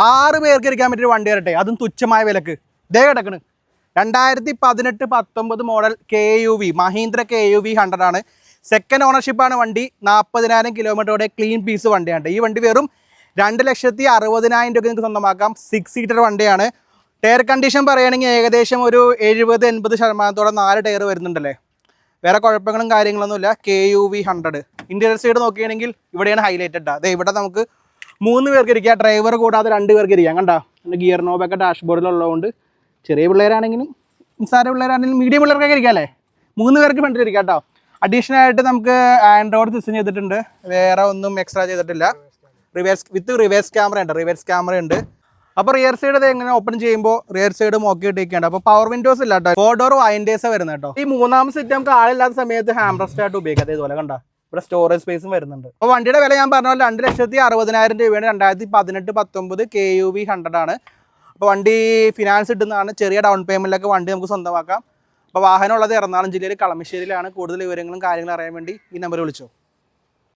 6 പേർക്ക് ഇരിക്കാൻ പറ്റിയ വണ്ടി വരട്ടെ, അതും തുച്ഛമായ വിലക്ക്. ദേ കിടക്കണ് 2018-19 മോഡൽ KUV മഹീന്ദ്ര KUV 100 ആണ്. സെക്കൻഡ് ഓണർഷിപ്പാണ് വണ്ടി. 40,000 കിലോമീറ്ററോടെ ക്ലീൻ പീസ് വണ്ടിയാണ്. ഈ വണ്ടി വെറും 2,60,000 രൂപ നിങ്ങൾക്ക് സ്വന്തമാക്കാം. 6 സീറ്റർ വണ്ടിയാണ്. ടയർ കണ്ടീഷൻ പറയുകയാണെങ്കിൽ ഏകദേശം ഒരു 70-80% 4 ടയർ വരുന്നുണ്ടല്ലേ. വേറെ കുഴപ്പങ്ങളും കാര്യങ്ങളൊന്നുമില്ല. KUV 100 ഇന്റീരിയർ സൈഡ് നോക്കുകയാണെങ്കിൽ ഇവിടെയാണ് ഹൈലൈറ്റഡ്. അതെ, ഇവിടെ നമുക്ക് 3 പേർക്ക് ഇരിക്കാം, ഡ്രൈവർ കൂടാതെ 2 പേർക്ക് ഇരിക്കാം. കണ്ട ഗിയർ നോബൊക്കെ ഡാഷ്ബോർഡിലുള്ളതുകൊണ്ട് ചെറിയ പിള്ളേരാണെങ്കിലും നിസ്സാര പിള്ളേരാണെങ്കിലും മീഡിയം പിള്ളേർക്കൊക്കെ ഇരിക്കാം അല്ലേ. 3 പേർക്ക് ഫ്രണ്ടിൽ ഇരിക്കാം കേട്ടോ. അഡീഷണൽ ആയിട്ട് നമുക്ക് ആൻഡ്രോയിഡ് സിസ്റ്റം ചെയ്തിട്ടുണ്ട്, വേറെ ഒന്നും എക്സ്ട്രാ ചെയ്തിട്ടില്ല. റിവേഴ്സ് ക്യാമറ ഉണ്ട്. അപ്പോൾ റിയർ സൈഡ് അത് എങ്ങനെ ഓപ്പൺ ചെയ്യുമ്പോൾ റിയർ സൈഡ് നോക്കിയിട്ടേക്കാണ്. അപ്പോൾ പവർ വിൻഡോസ് ഇല്ല കേട്ടോ, 4 ഡോർ വൈൻഡേഴ്സ് വരുന്നത് കേട്ടോ. ഈ 3ാമത്തെ സെറ്റ് നമുക്ക് ആളില്ലാത്ത സമയത്ത് ഹാൻഡ് റെസ്റ്റ് ആയിട്ട് ഉപയോഗിക്കാം. ഇതുപോലെ കണ്ട ഇവിടെ സ്റ്റോറേജ് സ്പേസും വരുന്നുണ്ട്. അപ്പോൾ വണ്ടിയുടെ വില ഞാൻ പറഞ്ഞ പോലെ 2,60,000 രൂപയാണ്. 2018-19 KUV 100 ആണ്. അപ്പോൾ വണ്ടി ഫിനാൻസ് ഇട്ടുന്നതാണ്. ചെറിയ ഡൗൺ പേയ്മെൻറ്റിലൊക്കെ വണ്ടി നമുക്ക് സ്വന്തമാക്കാം. അപ്പോൾ വാഹനം ഉള്ളത് എറണാകുളം ജില്ലയിൽ കളമശ്ശേരിയിലാണ്. കൂടുതൽ വിവരങ്ങളും കാര്യങ്ങളും അറിയാൻ വേണ്ടി ഈ നമ്പർ വിളിച്ചോ.